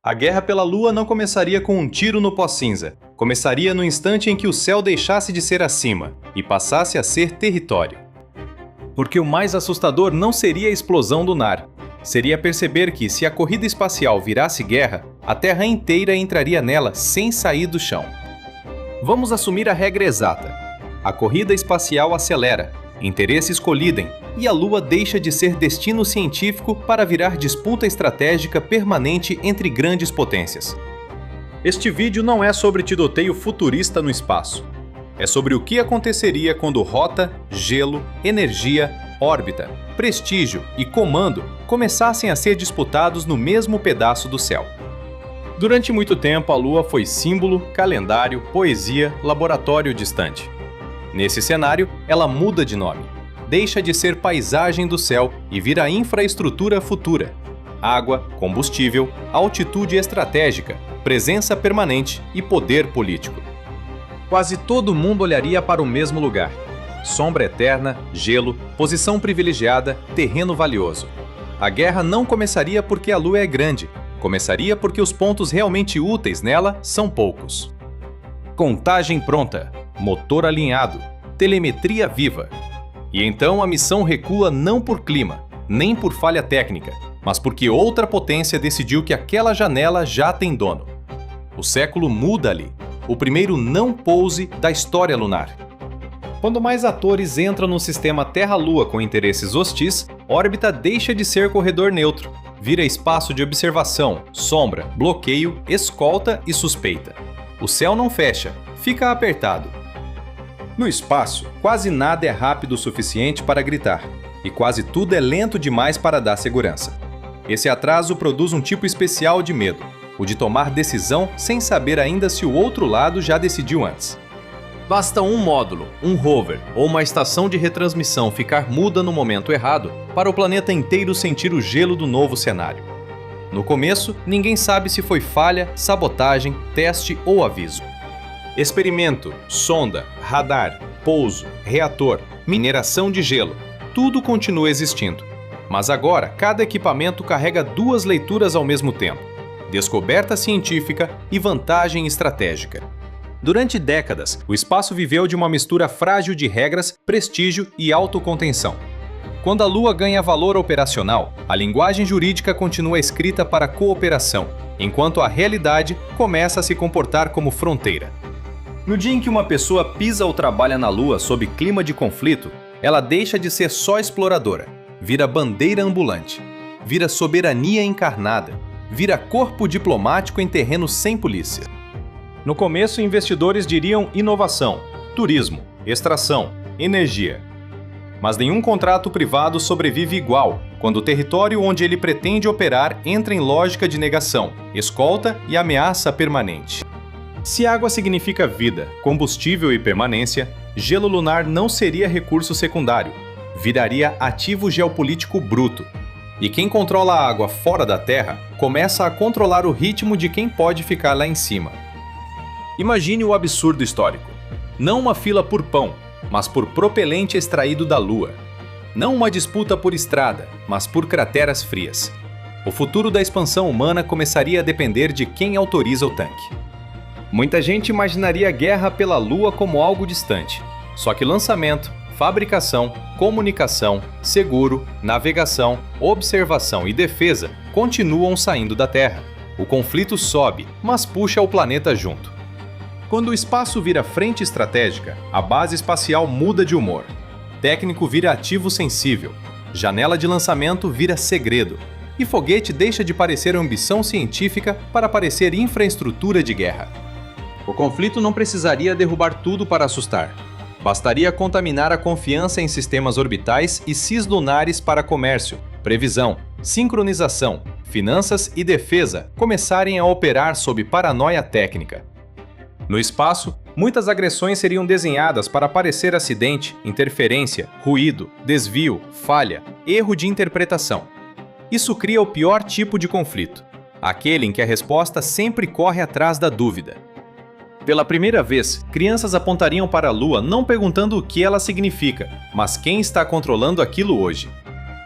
A guerra pela Lua não começaria com um tiro no pó cinza. Começaria no instante em que o céu deixasse de ser acima e passasse a ser território. Porque o mais assustador não seria a explosão lunar. Seria perceber que, se a corrida espacial virasse guerra, a Terra inteira entraria nela sem sair do chão. Vamos assumir a regra exata. A corrida espacial acelera, interesses colidem, e a Lua deixa de ser destino científico para virar disputa estratégica permanente entre grandes potências. Este vídeo não é sobre tiroteio futurista no espaço. É sobre o que aconteceria quando rota, gelo, energia, órbita, prestígio e comando começassem a ser disputados no mesmo pedaço do céu. Durante muito tempo, a Lua foi símbolo, calendário, poesia, laboratório distante. Nesse cenário, ela muda de nome. Deixa de ser paisagem do céu e vira infraestrutura futura. Água, combustível, altitude estratégica, presença permanente e poder político. Quase todo mundo olharia para o mesmo lugar. Sombra eterna, gelo, posição privilegiada, terreno valioso. A guerra não começaria porque a Lua é grande. Começaria porque os pontos realmente úteis nela são poucos. Contagem pronta, motor alinhado, telemetria viva. E então a missão recua não por clima, nem por falha técnica, mas porque outra potência decidiu que aquela janela já tem dono. O século muda ali, o primeiro não pouse da história lunar. Quando mais atores entram no sistema Terra-Lua com interesses hostis, órbita deixa de ser corredor neutro, vira espaço de observação, sombra, bloqueio, escolta e suspeita. O céu não fecha, fica apertado. No espaço, quase nada é rápido o suficiente para gritar, e quase tudo é lento demais para dar segurança. Esse atraso produz um tipo especial de medo, o de tomar decisão sem saber ainda se o outro lado já decidiu antes. Basta um módulo, um rover ou uma estação de retransmissão ficar muda no momento errado para o planeta inteiro sentir o gelo do novo cenário. No começo, ninguém sabe se foi falha, sabotagem, teste ou aviso. Experimento, sonda, radar, pouso, reator, mineração de gelo, tudo continua existindo. Mas agora, cada equipamento carrega duas leituras ao mesmo tempo: descoberta científica e vantagem estratégica. Durante décadas, o espaço viveu de uma mistura frágil de regras, prestígio e autocontenção. Quando a Lua ganha valor operacional, a linguagem jurídica continua escrita para cooperação, enquanto a realidade começa a se comportar como fronteira. No dia em que uma pessoa pisa ou trabalha na Lua sob clima de conflito, ela deixa de ser só exploradora, vira bandeira ambulante, vira soberania encarnada, vira corpo diplomático em terreno sem polícia. No começo, investidores diriam inovação, turismo, extração, energia. Mas nenhum contrato privado sobrevive igual, quando o território onde ele pretende operar entra em lógica de negação, escolta e ameaça permanente. Se água significa vida, combustível e permanência, gelo lunar não seria recurso secundário, viraria ativo geopolítico bruto. E quem controla a água fora da Terra começa a controlar o ritmo de quem pode ficar lá em cima. Imagine o absurdo histórico. Não uma fila por pão, mas por propelente extraído da Lua. Não uma disputa por estrada, mas por crateras frias. O futuro da expansão humana começaria a depender de quem autoriza o tanque. Muita gente imaginaria a guerra pela Lua como algo distante. Só que lançamento, fabricação, comunicação, seguro, navegação, observação e defesa continuam saindo da Terra. O conflito sobe, mas puxa o planeta junto. Quando o espaço vira frente estratégica, a base espacial muda de humor. Técnico vira ativo sensível. Janela de lançamento vira segredo. E foguete deixa de parecer ambição científica para parecer infraestrutura de guerra. O conflito não precisaria derrubar tudo para assustar. Bastaria contaminar a confiança em sistemas orbitais e cislunares para comércio, previsão, sincronização, finanças e defesa começarem a operar sob paranoia técnica. No espaço, muitas agressões seriam desenhadas para parecer acidente, interferência, ruído, desvio, falha, erro de interpretação. Isso cria o pior tipo de conflito, aquele em que a resposta sempre corre atrás da dúvida. Pela primeira vez, crianças apontariam para a Lua não perguntando o que ela significa, mas quem está controlando aquilo hoje.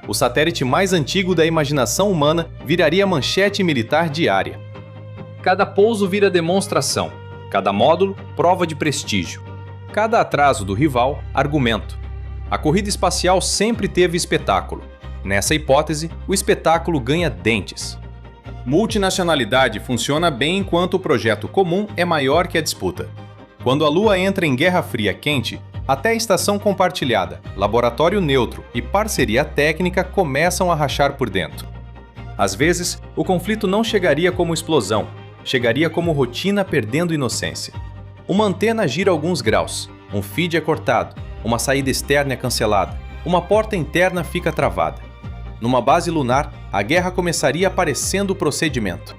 O satélite mais antigo da imaginação humana viraria manchete militar diária. Cada pouso vira demonstração, cada módulo, prova de prestígio. Cada atraso do rival, argumento. A corrida espacial sempre teve espetáculo. Nessa hipótese, o espetáculo ganha dentes. Multinacionalidade funciona bem enquanto o projeto comum é maior que a disputa. Quando a Lua entra em Guerra Fria quente, até a estação compartilhada, laboratório neutro e parceria técnica começam a rachar por dentro. Às vezes, o conflito não chegaria como explosão, chegaria como rotina perdendo inocência. Uma antena gira alguns graus, um feed é cortado, uma saída externa é cancelada, uma porta interna fica travada. Numa base lunar, a guerra começaria aparecendo o procedimento.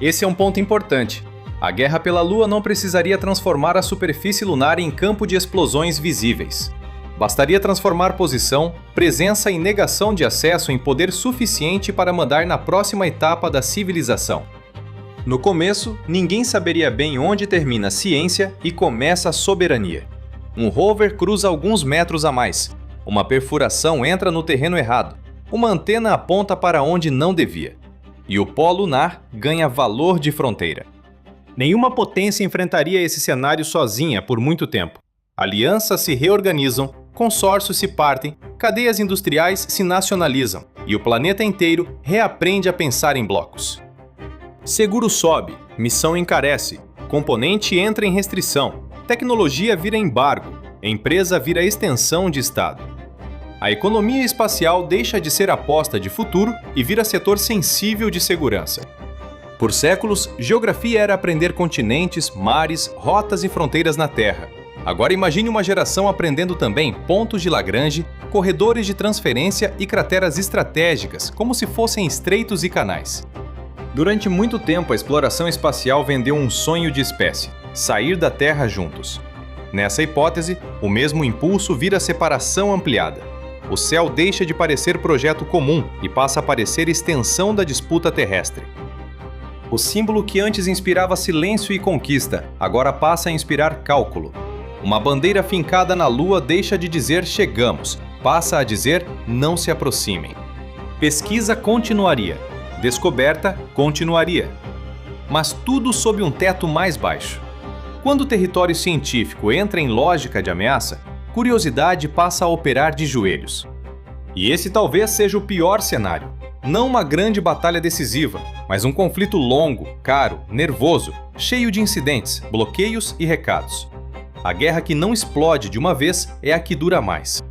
Esse é um ponto importante. A guerra pela Lua não precisaria transformar a superfície lunar em campo de explosões visíveis. Bastaria transformar posição, presença e negação de acesso em poder suficiente para mandar na próxima etapa da civilização. No começo, ninguém saberia bem onde termina a ciência e começa a soberania. Um rover cruza alguns metros a mais. Uma perfuração entra no terreno errado. Uma antena aponta para onde não devia. E o pó lunar ganha valor de fronteira. Nenhuma potência enfrentaria esse cenário sozinha por muito tempo. Alianças se reorganizam, consórcios se partem, cadeias industriais se nacionalizam e o planeta inteiro reaprende a pensar em blocos. Seguro sobe, missão encarece, componente entra em restrição, tecnologia vira embargo, empresa vira extensão de Estado. A economia espacial deixa de ser aposta de futuro e vira setor sensível de segurança. Por séculos, geografia era aprender continentes, mares, rotas e fronteiras na Terra. Agora imagine uma geração aprendendo também pontos de Lagrange, corredores de transferência e crateras estratégicas, como se fossem estreitos e canais. Durante muito tempo, a exploração espacial vendeu um sonho de espécie: sair da Terra juntos. Nessa hipótese, o mesmo impulso vira separação ampliada. O céu deixa de parecer projeto comum e passa a parecer extensão da disputa terrestre. O símbolo que antes inspirava silêncio e conquista, agora passa a inspirar cálculo. Uma bandeira fincada na Lua deixa de dizer chegamos, passa a dizer não se aproximem. Pesquisa continuaria, descoberta continuaria. Mas tudo sob um teto mais baixo. Quando o território científico entra em lógica de ameaça, curiosidade passa a operar de joelhos. E esse talvez seja o pior cenário. Não uma grande batalha decisiva, mas um conflito longo, caro, nervoso, cheio de incidentes, bloqueios e recados. A guerra que não explode de uma vez é a que dura mais.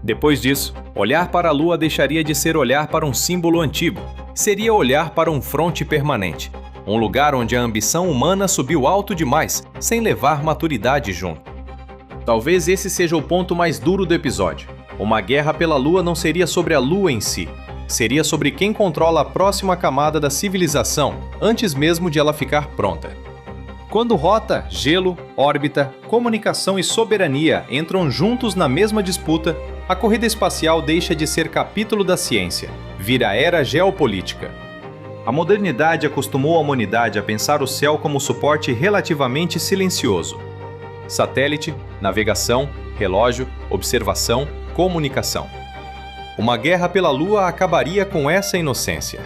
Depois disso, olhar para a Lua deixaria de ser olhar para um símbolo antigo. Seria olhar para um fronte permanente. Um lugar onde a ambição humana subiu alto demais, sem levar maturidade junto. Talvez esse seja o ponto mais duro do episódio. Uma guerra pela Lua não seria sobre a Lua em si. Seria sobre quem controla a próxima camada da civilização, antes mesmo de ela ficar pronta. Quando rota, gelo, órbita, comunicação e soberania entram juntos na mesma disputa, a corrida espacial deixa de ser capítulo da ciência, vira era geopolítica. A modernidade acostumou a humanidade a pensar o céu como suporte relativamente silencioso. Satélite, navegação, relógio, observação, comunicação. Uma guerra pela Lua acabaria com essa inocência.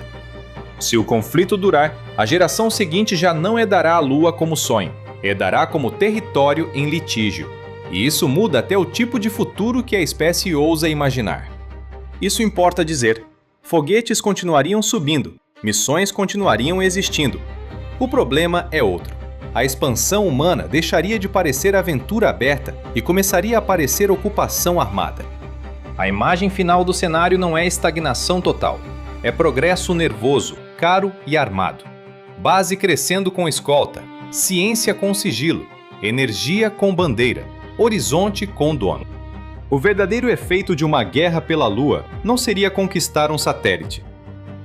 Se o conflito durar, a geração seguinte já não herdará a Lua como sonho, herdará como território em litígio. E isso muda até o tipo de futuro que a espécie ousa imaginar. Isso importa dizer. Foguetes continuariam subindo, missões continuariam existindo. O problema é outro. A expansão humana deixaria de parecer aventura aberta e começaria a parecer ocupação armada. A imagem final do cenário não é estagnação total. É progresso nervoso, caro e armado. Base crescendo com escolta, ciência com sigilo, energia com bandeira, horizonte com dono. O verdadeiro efeito de uma guerra pela Lua não seria conquistar um satélite.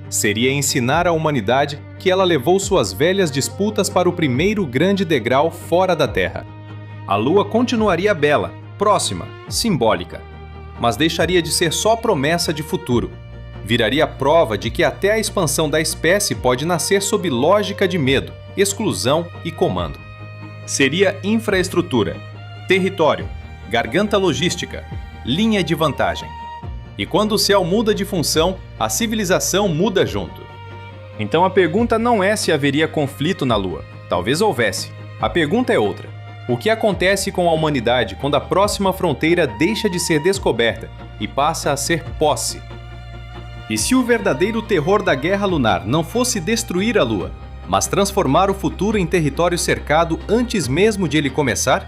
Seria ensinar à humanidade que ela levou suas velhas disputas para o primeiro grande degrau fora da Terra. A Lua continuaria bela, próxima, simbólica, mas deixaria de ser só promessa de futuro. Viraria prova de que até a expansão da espécie pode nascer sob lógica de medo, exclusão e comando. Seria infraestrutura, território, garganta logística, linha de vantagem. E quando o céu muda de função, a civilização muda junto. Então a pergunta não é se haveria conflito na Lua. Talvez houvesse. A pergunta é outra. O que acontece com a humanidade quando a próxima fronteira deixa de ser descoberta e passa a ser posse? E se o verdadeiro terror da guerra lunar não fosse destruir a Lua, mas transformar o futuro em território cercado antes mesmo de ele começar?